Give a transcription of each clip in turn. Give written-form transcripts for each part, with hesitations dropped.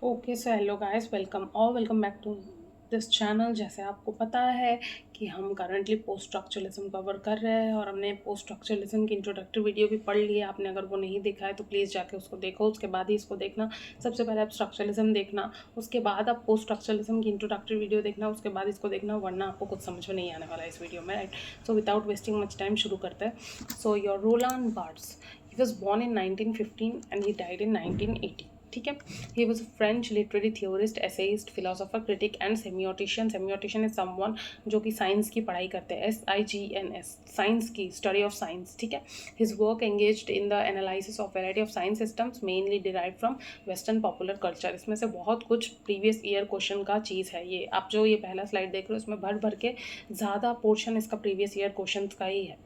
Okay so hello guys, welcome back to this channel. जैसे आपको पता है कि हम करंटली पोस्ट स्ट्रक्चरलिज्म कवर कर रहे हैं और हमने पोस्ट स्ट्रक्चरलिज्म की इंट्रोडक्टरी वीडियो भी पढ़ ली है। आपने अगर वो नहीं देखा है तो प्लीज़ जाके उसको देखो, उसके बाद ही इसको देखना। सबसे पहले आप स्ट्रक्चरलिज्म देखना, उसके बाद आप पोस्ट स्ट्रक्चरलिज्म की इंट्रोडक्टरी वीडियो देखना, उसके बाद इसको देखना, वरना आपको कुछ समझ में नहीं आने वाला है इस वीडियो में, right. So without wasting much time शुरू करते हैं। So your Roland Barthes, he was born in 1915 and he died in 1980। ठीक है। He was a French literary theorist, essayist, philosopher, critic and semiotician. Semiotician is someone जो कि science की पढ़ाई करते हैं, SIGNS, साइंस की, स्टडी ऑफ साइंस। ठीक है। His work engaged in the analysis of variety of science systems mainly derive from western popular culture. इसमें से बहुत कुछ प्रीवियस ईयर क्वेश्चन का चीज़ है। ये आप जो ये पहला स्लाइड देख रहे हो इसमें भर भर के ज़्यादा पोर्शन इसका प्रीवियस ईयर क्वेश्चन का ही है।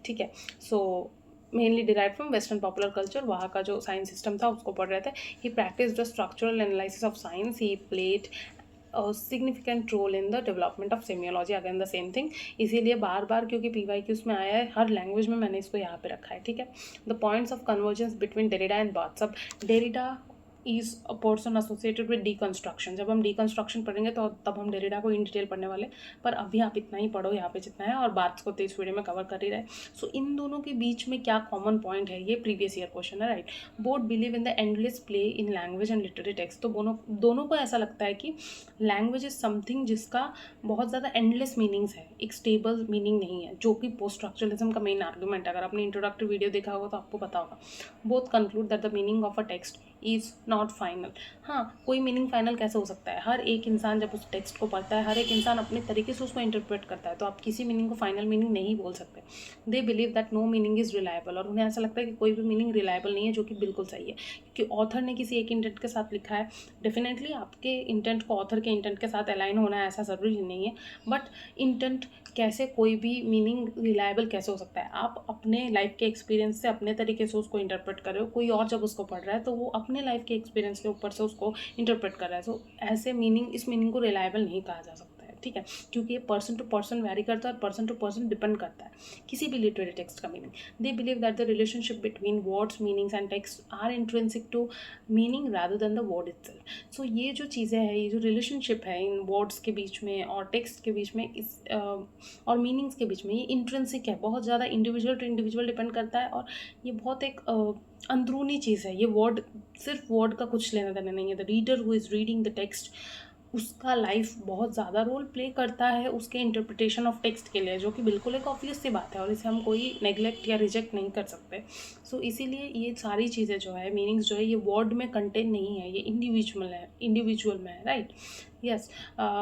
ठीक है। So mainly derive from western popular culture, वहाँ का जो साइंस सिस्टम था उसको पढ़ रहे थे। He practice the structural analysis of science, he played significant role in the development of semiology, again the same thing. इसीलिए बार बार, क्योंकि PYQs में आया है हर लैंग्वेज में, मैंने इसको यहाँ पे रखा है। ठीक है। The points of convergence between Derrida and Barthes. अब Derrida is a person associated with deconstruction. जब हम डीकंस्ट्रक्शन पढ़ेंगे तो तब हम डेरिडा को इन डिटेल पढ़ने वाले, पर अभी आप इतना ही पढ़ो यहाँ पे जितना है, और बार्ट्स को तो इस वीडियो में कवर कर ही रहे। सो इन दोनों के बीच में क्या कॉमन पॉइंट है, ये प्रीवियस ईयर क्वेश्चन है, right. Both believe in the endless play in language and literary text. तो दोनों दोनों को ऐसा लगता है कि लैंग्वेज इज समथिंग जिसका बहुत ज़्यादा एंडलेस मीनिंग्स है, एक स्टेबल मीनिंग नहीं है, जो कि पोस्ट स्ट्रक्चरलिज्म का मेन आर्गूमेंट है। अगर आपने इंट्रोडक्टिव वीडियो देखा होगा तो आपको पता होगा। Both conclude that the meaning of a text is not final. हाँ, कोई मीनिंग फाइनल कैसे हो सकता है? हर एक इंसान जब उस टेक्स्ट को पढ़ता है, हर एक इंसान अपने तरीके से उसको इंटरप्रेट करता है, तो आप किसी मीनिंग को फाइनल मीनिंग नहीं बोल सकते। They believe that no meaning is reliable, और उन्हें ऐसा लगता है कि कोई भी मीनिंग रिलायबल नहीं है, जो कि बिल्कुल सही है, क्योंकि ऑथर ने किसी एक इंटेंट के साथ लिखा है। डेफिनेटली आपके इंटेंट को ऑथर के इंटेंट के साथ अलाइन होना है ऐसा ज़रूरी नहीं है, बट इंटेंट कैसे, कोई भी मीनिंग रिलायबल कैसे हो सकता है? आप अपने लाइफ के एक्सपीरियंस से अपने तरीके से उसको इंटरप्रेट कर रहे हो, कोई और जब उसको पढ़ रहा है तो वो अपने लाइफ के एक्सपीरियंस के ऊपर से उसको इंटरप्रेट कर रहा है। सो ऐसे मीनिंग, इस मीनिंग को रिलायबल नहीं कहा जा सकता है। ठीक है। क्योंकि ये पर्सन टू पर्सन वेरी करता है और पर्सन टू पर्सन डिपेंड करता है किसी भी लिटरेरी टेक्स्ट का meaning. They believe that the relationship between words, meanings and text are intrinsic to meaning rather than the word itself. So ये जो चीज़ें हैं, ये जो रिलेशनशिप है इन वर्ड्स के बीच में और टेक्स्ट के बीच में, इस और मीनिंग्स के बीच में, ये इंट्रिंसिक है, बहुत ज़्यादा इंडिविजुअल टू इंडिविजुअल डिपेंड करता है। और ये बहुत एक अंदरूनी चीज़ है। ये वर्ड, सिर्फ वर्ड का कुछ लेना देना नहीं है। The reader who is reading the text, उसका लाइफ बहुत ज़्यादा रोल प्ले करता है उसके इंटरप्रिटेशन ऑफ टेक्स्ट के लिए, जो कि बिल्कुल एक ऑब्वियस सी बात है और इसे हम कोई नेग्लेक्ट या रिजेक्ट नहीं कर सकते। सो इसीलिए ये सारी चीज़ें जो है, मीनिंग्स जो है, ये वर्ड में कंटेन नहीं है, ये इंडिविजुअल में है, right. Yes,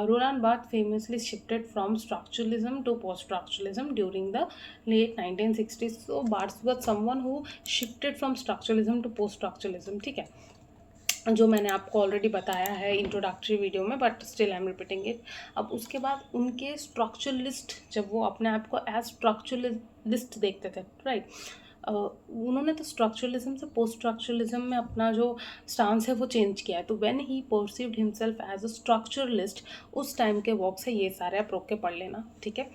Roland Barthes famously shifted from structuralism to post-structuralism during the late 1960s. So Barthes was someone who shifted from structuralism to post-structuralism. ठीक है, जो मैंने आपको ऑलरेडी बताया है इंट्रोडक्टरी वीडियो में, but still I am repeating it. अब उसके बाद उनके स्ट्रक्चरलिस्ट, जब वो अपने आप को एज स्ट्रक्चरलिस्ट देखते थे, राइट, उन्होंने तो स्ट्रक्चरलिज्म से पोस्ट स्ट्रक्चरलिज्म में अपना जो स्टांस है वो चेंज किया है। तो when he perceived himself as a structuralist, उस टाइम के वर्क से ये सारे आप रोक के पढ़ लेना। ठीक है।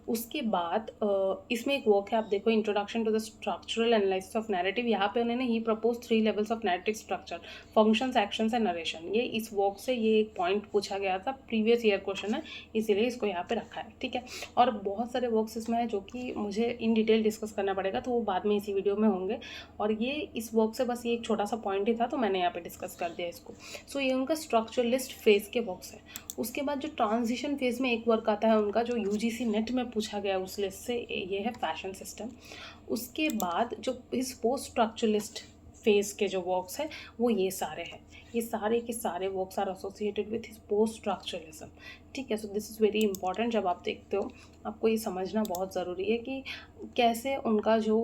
उसके बाद इसमें एक वर्क है, आप देखो, introduction to the structural analysis of narrative. यहाँ पे उन्होंने he propose 3 levels of narrative structure, functions, actions and narration. ये इस वर्क से ये एक पॉइंट पूछा गया था, प्रीवियस ईयर क्वेश्चन है, इसीलिए इसको यहाँ पे रखा है। ठीक है। और बहुत सारे वर्क्स इसमें है जो कि मुझे इन डिटेल डिस्कस करना पड़ेगा, तो वो बाद में इसी वीडियो में होंगे। और ये इस वर्क से बस ये एक छोटा सा पॉइंट ही था, तो मैंने यहाँ पे डिस्कस कर दिया इसको। सो ये उनका स्ट्रक्चरलिस्ट फेज के वर्क्स है। उसके बाद जो ट्रांजिशन फेज में एक वर्क आता है उनका, जो UGC नेट में पूछा गया उस लिस्ट से, ये है फैशन सिस्टम। उसके बाद जो इस पोस्ट स्ट्रक्चरलिस्ट फेज के जो वर्क्स हैं वो ये सारे हैं, ये सारे के सारे works are associated with his post structuralism. ठीक है। So this is very important. जब आप देखते हो, आपको ये समझना बहुत ज़रूरी है कि कैसे उनका जो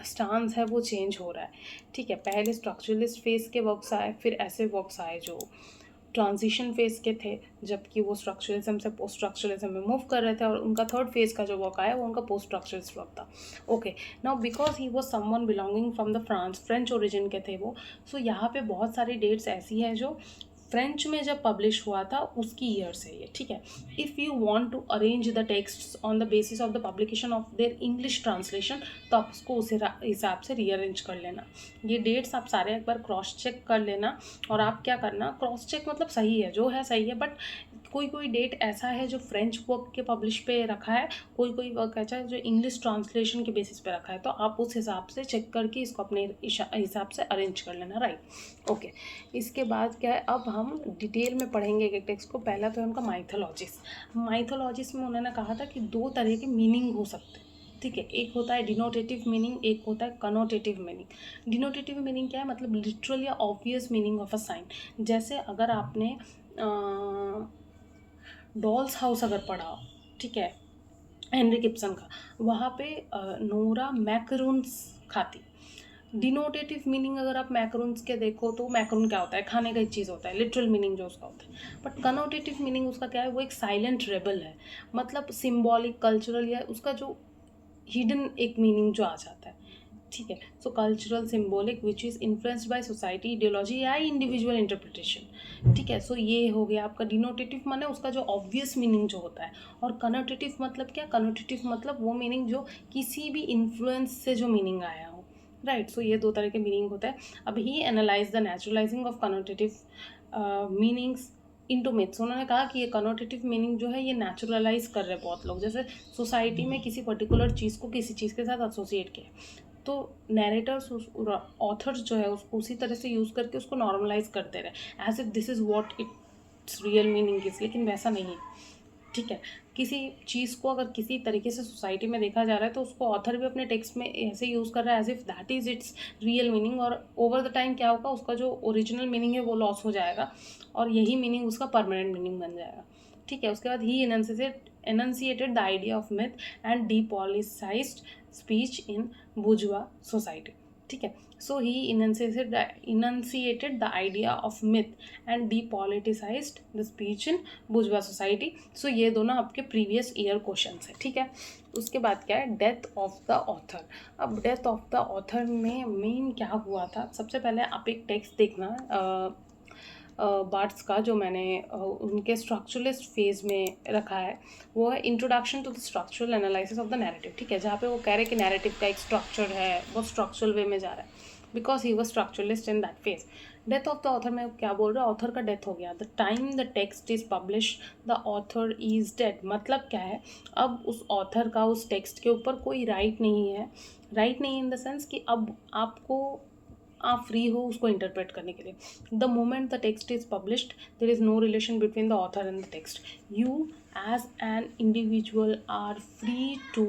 स्टांस है वो चेंज हो रहा है। ठीक है। पहले स्ट्रक्चरलिस्ट फेज के वर्क्स आए, फिर ऐसे वर्क्स आए जो ट्रांजिशन फेज के थे, जबकि वो स्ट्रक्चरलिज्म से पोस्ट स्ट्रक्चरलिज्म में मूव कर रहे थे, और उनका थर्ड फेज का जो वर्क आया वो उनका पोस्ट स्ट्रक्चरलिस्ट वर्क था। Okay, now because he was someone belonging from the French origin के थे वो, सो यहाँ पे बहुत सारी डेट्स ऐसी हैं जो फ्रेंच में जब पब्लिश हुआ था उसकी ईयर्स है ये, ठीक है। If you want to arrange the text on the basis of the publication of their English translation, तो आप उसको उस हिसाब से रीअरेंज कर लेना। ये डेट्स आप सारे एक बार क्रॉस चेक कर लेना। और आप क्या करना, क्रॉस चेक मतलब सही है, जो है सही है, बट कोई कोई डेट ऐसा है जो फ्रेंच वर्क के पब्लिश पे रखा है, कोई कोई वर्क ऐसा है जो इंग्लिश ट्रांसलेशन के बेसिस पे रखा है, तो आप उस हिसाब से चेक करके इसको अपने हिसाब से अरेंज कर लेना, राइट। ओके, इसके बाद क्या है, अब हम डिटेल में पढ़ेंगे एक टेक्स्ट को। पहला तो है उनका माइथोलॉजिस। माइथोलॉजिस में उन्होंने कहा था कि दो तरह के मीनिंग हो सकते हैं, ठीक है। एक होता है डिनोटेटिव मीनिंग, एक होता है कनोटेटिव मीनिंग। डिनोटेटिव मीनिंग क्या है, मतलब लिटरल या obvious meaning of a sign. जैसे अगर आपने डॉल्स हाउस अगर पढ़ा हो, ठीक है, हेनरी गिब्सन का, वहाँ पे नोरा मैकरून्स खाती। डिनोटेटिव मीनिंग अगर आप मैकरून्स के देखो तो मैकरून क्या होता है, खाने का एक चीज़ होता है, लिटरल मीनिंग जो उसका होता है। बट कनोटेटिव मीनिंग उसका क्या है, वो एक साइलेंट रेबल है, मतलब सिम्बॉलिक, कल्चरल, या उसका जो हिडन एक मीनिंग जो आ जाता है, ठीक है। सो cultural, symbolic, which is influenced by society, ideology या इंडिविजुअल इंटरप्रिटेशन, ठीक है। सो ये हो गया आपका डिनोटेटिव, माने उसका जो ऑब्वियस मीनिंग जो होता है। और कनोटेटिव मतलब क्या, कनोटेटिव मतलब वो मीनिंग जो किसी भी इन्फ्लुएंस से जो मीनिंग आया हो, राइट। सो ये दो तरह के मीनिंग होता है। अब he analyse the naturalizing of connotative meanings into myths. उन्होंने कहा कि ये कनोटेटिव मीनिंग जो है ये नेचुरलाइज कर रहे हैं बहुत लोग, जैसे सोसाइटी में किसी पर्टिकुलर चीज़ को किसी चीज़ के साथ एसोसिएट किया, तो नैरेटर्स, ऑथर्स जो है उसको उसी तरह से यूज़ करके उसको नॉर्मलाइज करते रहे, as if this is what its real meaning is, लेकिन वैसा नहीं है, ठीक है। किसी चीज़ को अगर किसी तरीके से सोसाइटी में देखा जा रहा है तो उसको ऑथर भी अपने टेक्स्ट में ऐसे यूज़ कर रहा है as if that is its real meaning, और ओवर द टाइम क्या होगा, उसका जो ओरिजिनल मीनिंग है वो लॉस हो जाएगा और यही मीनिंग उसका परमानेंट मीनिंग बन जाएगा, ठीक है। उसके बाद ही enunciated the idea of myth and depoliticized speech in bourgeois society, ठीक है। सो ही enunciated the idea of myth and depoliticized the speech in bourgeois society। सो ये दोनों आपके प्रीवियस ईयर क्वेश्चन है, ठीक है। उसके बाद क्या है, डेथ ऑफ द ऑथर। अब डेथ ऑफ द ऑथर में मेन क्या हुआ था, सबसे पहले आप एक टेक्स्ट देखना बार्ट्स का, जो मैंने उनके स्ट्रक्चरलिस्ट फेज में रखा है, वो है introduction to the structural analysis of the narrative, ठीक है। जहाँ पे वो कह रहे हैं कि नैरेटिव का एक स्ट्रक्चर है, वो स्ट्रक्चरल वे में जा रहा है, because he was structuralist in that phase. Death of the author में क्या बोल रहा है, ऑथर का डेथ हो गया, the time the text is publish the author is dead. मतलब क्या है, अब उस ऑथर का उस टेक्स्ट के ऊपर कोई राइट नहीं है, राइट नहीं इन द सेंस कि अब आप फ्री हो उसको इंटरप्रेट करने के लिए। The moment the text is published there is no relation between the author and the text. You as an individual are free to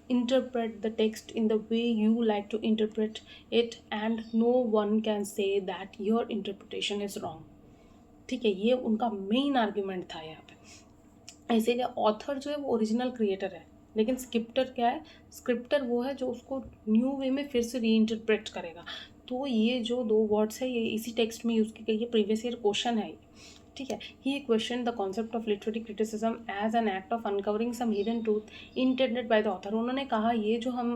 interpret the text in the way you like to interpret it, and no one can say that your interpretation is wrong, ठीक है। ये उनका main argument था यहाँ पे। इसीलिए author जो है वो ओरिजिनल क्रिएटर है, लेकिन स्क्रिप्टर क्या है, स्क्रिप्टर वो है जो उसको न्यू वे में फिर से री इंटरप्रेट करेगा। तो ये जो दो वर्ड्स है ये इसी टेक्स्ट में यूज़ की गई है, प्रीवियस ईयर क्वेश्चन है, ठीक है। He question the concept of literary criticism as an act of uncovering some hidden truth intended by the author. उन्होंने कहा ये जो हम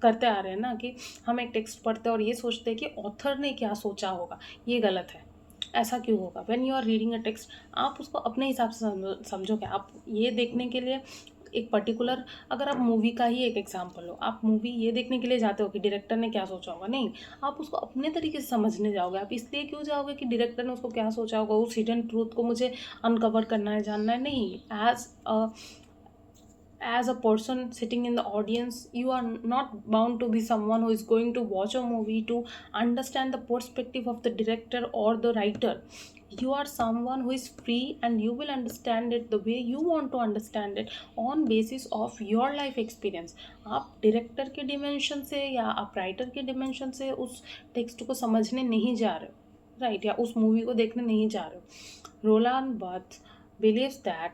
करते आ रहे हैं ना, कि हम एक टेक्स्ट पढ़ते हैं और ये सोचते हैं कि ऑथर ने क्या सोचा होगा, ये गलत है। ऐसा क्यों होगा, when you are reading a text आप उसको अपने हिसाब से समझोगे। आप ये देखने के लिए एक पर्टिकुलर, अगर आप मूवी का ही एक एग्जांपल लो, आप मूवी ये देखने के लिए जाते हो कि डायरेक्टर ने क्या सोचा होगा, नहीं, आप उसको अपने तरीके से समझने जाओगे। आप इसलिए क्यों जाओगे कि डायरेक्टर ने उसको क्या सोचा होगा, उस हिडन ट्रूथ को मुझे अनकवर करना है, जानना है, नहीं। as a person sitting in the audience, you are not bound to be someone who is going to watch a movie to understand the perspective of the director or the writer. You are someone who is free and you will understand it the way you want to understand it on basis of your life experience. आप director के dimension से या आप writer के dimension से उस text को समझने नहीं जा रहे हो, राइट, या उस मूवी को देखने नहीं जा रहे हो। Roland Barthes believes that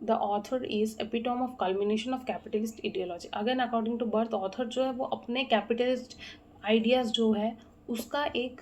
the author is epitome of culmination of capitalist ideology। Again according to Barthes, author जो है वो अपने कैपिटलिस्ट आइडियाज़ जो है उसका एक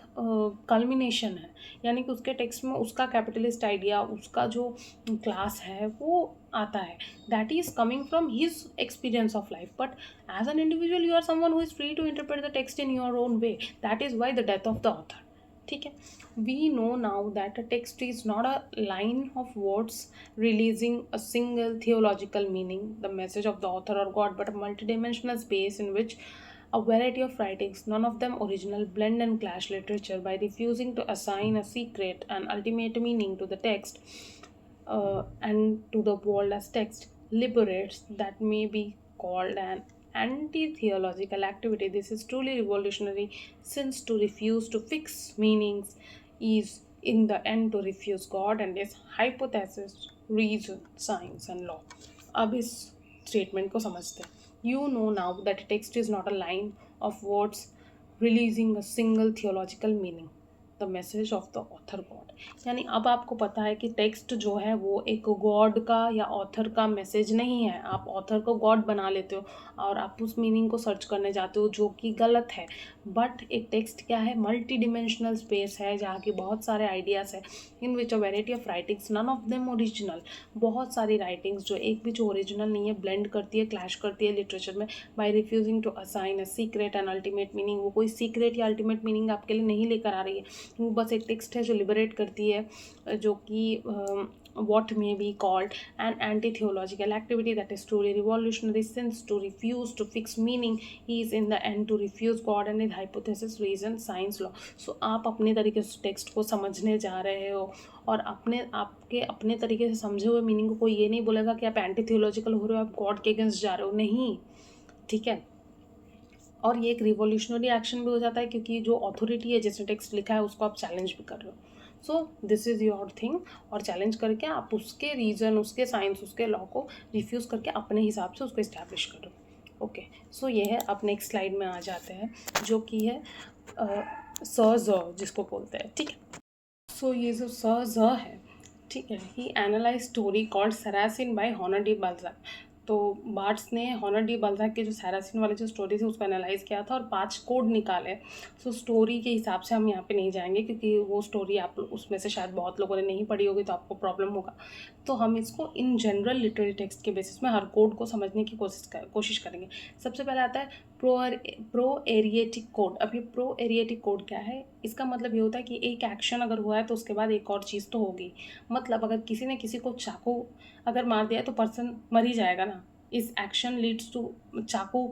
कल्मिनेशन है, यानी कि उसके टेक्स्ट में उसका कैपिटलिस्ट आइडिया, उसका जो क्लास है वो आता है, that is coming from his experience of life. But as an individual you are someone who is free to interpret the text in your own way, that is why the death of the author, ठीक है. We know now that a text is not a line of words releasing a single theological meaning, the message of the author or God, but a multidimensional space in which a variety of writings, none of them original, blend and clash literature by refusing to assign a secret and ultimate meaning to the text and to the world as text, liberates that may be called an anti-theological activity. This is truly revolutionary, since to refuse to fix meanings is in the end to refuse God and his hypothesis, reason, science and law. अब इस statement को समझते हैं. You know now that a text is not a line of words releasing a single theological meaning, the message of the author God. यानी अब आपको पता है कि टेक्स्ट जो है वो एक गॉड का या ऑथर का मैसेज नहीं है. आप ऑथर को गॉड बना लेते हो और आप उस मीनिंग को सर्च करने जाते हो, जो कि गलत है. बट एक टेक्स्ट क्या है? मल्टी डिमेंशनल स्पेस है जहाँ की बहुत सारे आइडियाज़ है, in which a variety of writings, none of them original. बहुत सारी राइटिंग्स जो एक भी जो ओरिजिनल नहीं है, ब्लेंड करती है, क्लैश करती है लिटरेचर में, by refusing to assign a secret and ultimate meaning. वो कोई सीक्रेट या अल्टीमेट मीनिंग आपके लिए नहीं लेकर आ रही है. वो बस एक टेक्स्ट है जो लिबरेट करती है, जो कि what may be called an anti-theological activity that is truly revolutionary, since to refuse to fix meaning is in the end to refuse God and his hypothesis, reason, science, law. So आप अपने तरीके से text को समझने जा रहे हो और अपने तरीके से समझे हुए मीनिंग को कोई ये नहीं बोलेगा कि आप एंटी थियोलॉजिकल हो रहे हो, आप गॉड के अगेंस्ट जा रहे हो. नहीं, ठीक है. और ये एक रिवॉल्यूशनरी एक्शन भी हो जाता है, क्योंकि जो अथॉरिटी है जिसने टेक्स्ट लिखा है उसको आप चैलेंज भी कर रहे हो. सो दिस इज़ योर थिंग. और चैलेंज करके आप उसके रीज़न, उसके साइंस, उसके लॉ को रिफ्यूज़ करके अपने हिसाब से उसको इस्टेब्लिश करो. ओके, सो ये है. अब नेक्स्ट स्लाइड में आ जाते हैं, जो कि है स ज जिसको बोलते हैं. ठीक है. सो ये जो स ज है, ठीक है, he analyse story called Sarrasine by Honore de Balzac. तो बार्ट्स ने हॉनर डी बाल्ज़ाक के जो सैरासिन वाली जो स्टोरी थी उसको एनालाइज किया था और 5 कोड निकाले. सो स्टोरी के हिसाब से हम यहाँ पे नहीं जाएंगे, क्योंकि वो स्टोरी आप उसमें से शायद बहुत लोगों ने नहीं पढ़ी होगी, तो आपको प्रॉब्लम होगा. तो हम इसको इन जनरल लिटरेरी टेक्स्ट के बेसिस में हर कोड को समझने की कोशिश करेंगे. सबसे पहले आता है प्रो एरिएटिक कोड. अब ये प्रो एरिएटिक कोड क्या है? इसका मतलब ये होता है कि एक एक्शन अगर हुआ है तो उसके बाद एक और चीज़ तो होगी. मतलब अगर किसी ने किसी को चाकू अगर मार दिया तो पर्सन मर ही जाएगा ना. इस एक्शन लीड्स टू चाकू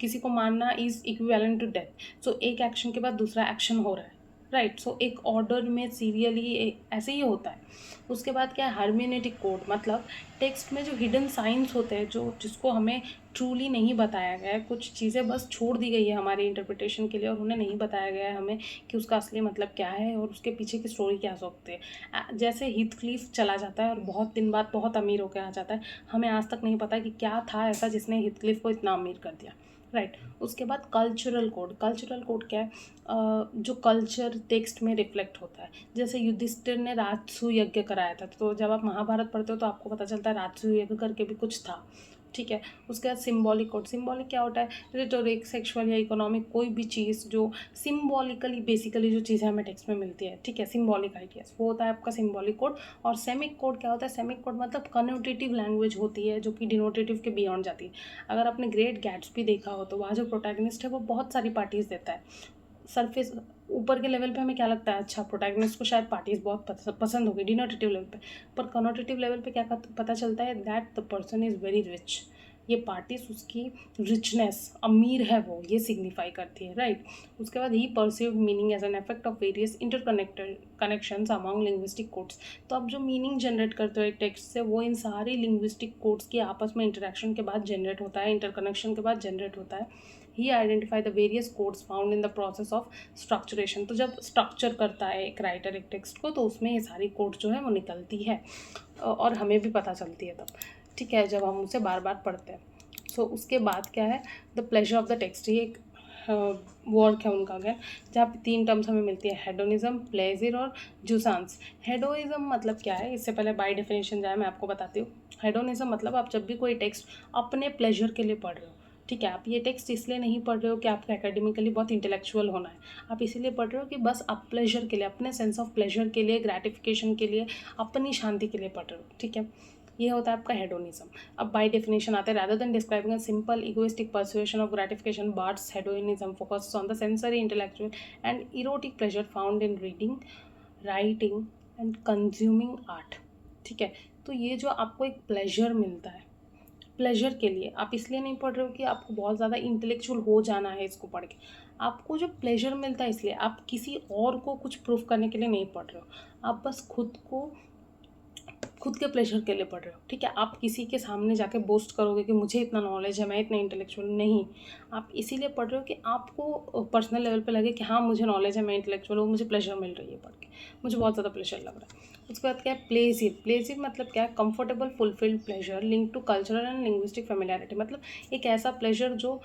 किसी को मारना इज इक्विवेलेंट टू डेथ. सो एक एक्शन के बाद दूसरा एक्शन हो रहा है, राइट. सो एक ऑर्डर में सीरियली ऐसे ही होता है. उसके बाद क्या है? हर्मेनेटिक कोड. मतलब टेक्स्ट में जो हिडन साइंस होते हैं, जो जिसको हमें ट्रूली नहीं बताया गया है, कुछ चीज़ें बस छोड़ दी गई है हमारे इंटरप्रिटेशन के लिए और उन्हें नहीं बताया गया है हमें कि उसका असली मतलब क्या है और उसके पीछे की स्टोरी क्या हो सकती है. जैसे हीथक्लिफ चला जाता है और बहुत दिन बाद बहुत अमीर होकर आ जाता है, हमें आज तक नहीं पता कि क्या था ऐसा जिसने हीथक्लिफ को इतना अमीर कर दिया, राइट. उसके बाद कल्चरल कोड. कल्चरल कोड क्या है? जो कल्चर टेक्स्ट में रिफ्लेक्ट होता है. जैसे युधिष्ठिर ने राजसूय यज्ञ कराया था, तो जब आप महाभारत पढ़ते हो तो आपको पता चलता है राजसूय यज्ञ करके भी कुछ था, ठीक है. उसके बाद सिम्बॉलिक कोड. सिम्बॉलिक क्या होता है? रिटोरिक, सेक्सुअल या इकोनॉमिक कोई भी चीज़ जो सिम्बॉलिकली बेसिकली जो चीज़ें हमें टेक्स्ट में मिलती है, ठीक है, सिम्बॉलिक आइडियाज, वो होता है आपका सिम्बॉलिक कोड. और सेमिक कोड क्या होता है? सेमिक कोड मतलब कनोटेटिव लैंग्वेज होती है जो कि डिनोटेटिव के बियॉन्ड जाती है. अगर आपने ग्रेट गैट्सबी देखा हो तो वहाँ जो प्रोटैगनिस्ट है वो बहुत सारी पार्टीज देता है. सरफेस ऊपर के लेवल पे हमें क्या लगता है? अच्छा, प्रोटैगनिस्ट को शायद पार्टीज बहुत पसंद होगी डिनोटेटिव लेवल पे. पर कनोटेटिव लेवल पे क्या पता चलता है? That the person is very rich. ये पार्टीज उसकी रिचनेस, अमीर है वो, ये सिग्निफाई करती है, राइट. उसके बाद he perceived meaning as an effect of various interconnected connections among linguistic codes. तो अब जो मीनिंग जनरेट करते हो एक टेक्स्ट से, वो इन सारी लिंग्विस्टिक कोड्स की आपस में इंटरेक्शन के बाद जनरेट होता है, इंटरकनेक्शन के बाद जनरेट होता है. He identify the various codes found in the process of structuration. तो जब स्ट्रक्चर करता है एक राइटर एक टेक्स्ट को, तो उसमें ये सारी कोड जो है वो निकलती है और हमें भी पता चलती है तब, ठीक है, जब हम उसे बार बार पढ़ते हैं. सो उसके बाद क्या है? The pleasure of the text. ये एक वर्क है उनका अगेन, जहाँ पे 3 टर्म्स हमें मिलती है: हेडोनिज्म, प्लेजर और जूसांस. हेडोनिज्म मतलब क्या है? इससे पहले बाय डेफिनेशन जाए मैं आपको बताती हूँ. हेडोनिज्म मतलब आप जब भी कोई टेक्स्ट अपने प्लेजर के लिए पढ़ रहे हो, ठीक है, आप ये टेक्स्ट इसलिए नहीं पढ़ रहे हो कि आपको एकेडमिकली बहुत इंटेलेक्चुअल होना है, आप इसीलिए पढ़ रहे हो कि बस आप प्लेजर के लिए, अपने सेंस ऑफ प्लेजर के लिए, ग्रेटिफिकेशन के लिए, अपनी शांति के लिए पढ़ रहे हो, ठीक है. ये होता है आपका हेडोनिज्म। अब बाय डेफिनेशन आते हैं, rather than describing a simple egoistic pursuit of gratification, Barthes hedonism focuses on the sensory, intellectual and erotic pleasure found in reading, writing and consuming art। ठीक है, तो ये जो आपको एक प्लेजर मिलता है, प्लेजर के लिए आप इसलिए नहीं पढ़ रहे हो कि आपको बहुत ज़्यादा इंटेलेक्चुअल हो जाना है इसको पढ़ के, आपको जो प्लेजर मिलता है इसलिए, आप किसी और को कुछ प्रूफ करने के लिए नहीं पढ़ रहे हो, आप बस खुद के प्लेजर के लिए पढ़ रहे हो। ठीक है, आप किसी के सामने जाके बोस्ट करोगे कि मुझे इतना नॉलेज है, मैं इतना इंटेलेक्चुअल नहीं, आप इसीलिए पढ़ रहे हो कि आपको पर्सनल लेवल पे लगे कि हाँ मुझे नॉलेज है, मैं इंटेलेक्चुअल हूँ, मुझे प्लेजर मिल रही है पढ़ के, मुझे बहुत ज़्यादा प्लेजर लग रहा है। उसके बाद क्या है, प्लेजिर। प्लेजिर मतलब क्या है, comfortable fulfilled pleasure link to cultural and linguistic familiarity. मतलब एक ऐसा प्लेजर जो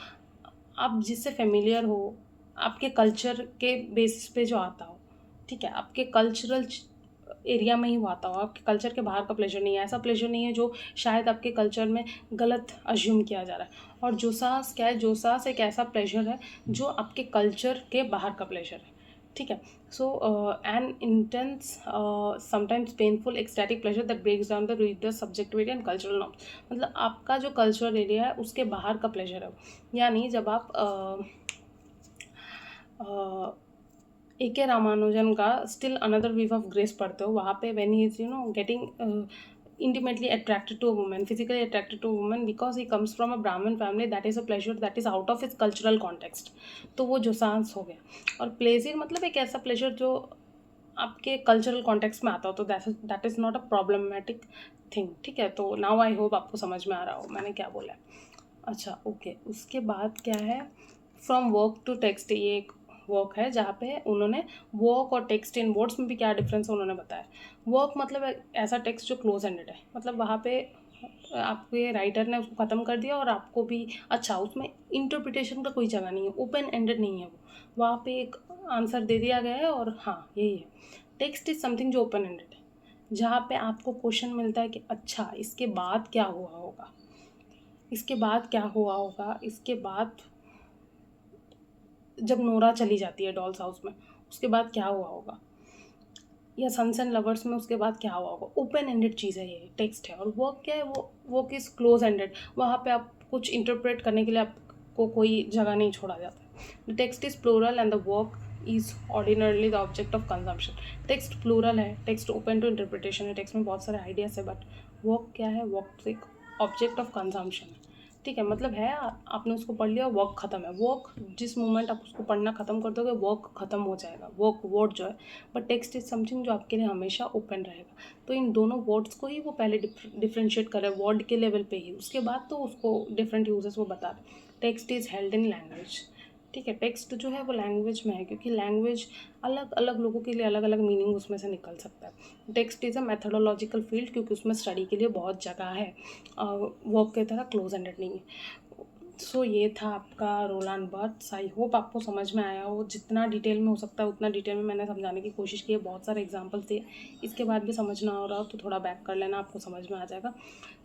आप जिससे फेमिलियर हो, आपके कल्चर के बेसिस पे जो आता हो। ठीक है, आपके कल्चरल एरिया में ही वो आता हो, आपके कल्चर के बाहर का प्लेजर नहीं है, ऐसा प्लेजर नहीं है जो शायद आपके कल्चर में गलत अज्यूम किया जा रहा है। और जोसास क्या है, जोसास एक ऐसा प्लेजर है जो आपके कल्चर के बाहर का प्लेजर है। ठीक है, so an intense sometimes painful ecstatic pleasure that breaks down the reader subjectivity and cultural norms. मतलब आपका जो कल्चरल एरिया है उसके बाहर का प्लेजर है, यानी जब आप ए के रामानुजन का still another weave of grace पढ़ते हो, वहाँ पे when he is getting intimately attracted to a woman, physically attracted to a woman because he comes from a Brahmin family, that is a pleasure that is out of his cultural context। तो वो जोसांस हो गया। और pleasure मतलब एक ऐसा pleasure जो आपके कल्चरल कॉन्टेक्स्ट में आता हो, तो that is not a problematic thing. ठीक है, तो नाउ आई होप आपको समझ में आ रहा हो मैंने क्या बोला है। अच्छा ओके, उसके बाद क्या है, फ्रॉम वर्क टू टेक्स्ट। ये एक वर्क है जहाँ पे उन्होंने वर्क और टेक्स्ट इन वर्ड्स में भी क्या डिफरेंस है उन्होंने बताया। वर्क मतलब ऐसा टेक्स्ट जो क्लोज एंडेड है, मतलब वहाँ पे आपके राइटर ने उसको ख़त्म कर दिया और आपको भी, अच्छा उसमें इंटरप्रिटेशन का कोई जगह नहीं है, ओपन एंडेड नहीं है वो, वहाँ पे एक आंसर दे दिया गया है और हाँ यही है। टेक्स्ट इज समथिंग जो ओपन एंडेड है, जहाँ पे आपको क्वेश्चन मिलता है कि अच्छा इसके बाद क्या हुआ होगा, इसके बाद क्या हुआ होगा, इसके बाद जब नोरा चली जाती है डॉल्स हाउस में उसके बाद क्या हुआ होगा, या सन्स एंड लवर्स में उसके बाद क्या हुआ होगा। ओपन एंडेड चीज़ है ये, टेक्स्ट है। और वर्क क्या है, वो वर्क इज़ क्लोज एंडेड, वहाँ पे आप कुछ इंटरप्रेट करने के लिए आपको कोई जगह नहीं छोड़ा जाता। The text is plural and the work is ordinarily the object of consumption. Text plural है, टेक्स्ट ओपन टू इंटरप्रिटेशन है, टेक्स्ट में बहुत सारे आइडियाज़ है, बट वर्क क्या है, वर्क एक ऑब्जेक्ट ऑफ कंजम्पशन है। ठीक है, मतलब है आपने उसको पढ़ लिया, वर्क ख़त्म है। वर्क जिस मोमेंट आप उसको पढ़ना ख़त्म कर दोगे वर्क ख़त्म हो जाएगा, वर्क वर्ड जो है। बट टेक्स्ट इज समथिंग जो आपके लिए हमेशा ओपन रहेगा। तो इन दोनों वर्ड्स को ही वो पहले डिफ्रेंशिएट करे वर्ड के लेवल पे ही, उसके बाद तो उसको डिफरेंट यूजेस वो बता रहे। Text is held in language. ठीक है, टेक्स्ट जो है वो लैंग्वेज में है, क्योंकि लैंग्वेज अलग अलग लोगों के लिए अलग अलग मीनिंग उसमें से निकल सकता है। Text is a methodological field, क्योंकि उसमें स्टडी के लिए बहुत जगह है, वर्क की तरह क्लोज एंडेड नहीं है। सो ये था आपका रोलांड बार्थ्स। आई होप आपको समझ में आया हो, जितना डिटेल में हो सकता है उतना डिटेल में मैंने समझाने की कोशिश की है, बहुत सारे एग्जांपल्स दिए। इसके बाद भी समझ ना हो रहा हो तो थोड़ा बैक कर लेना, आपको समझ में आ जाएगा।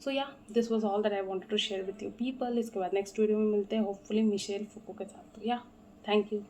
सो या this was all that I wanted to share with you people. इसके बाद नेक्स्ट वीडियो में मिलते हैं होपफुली मिशेल फुको के साथ। तो या थैंक यू।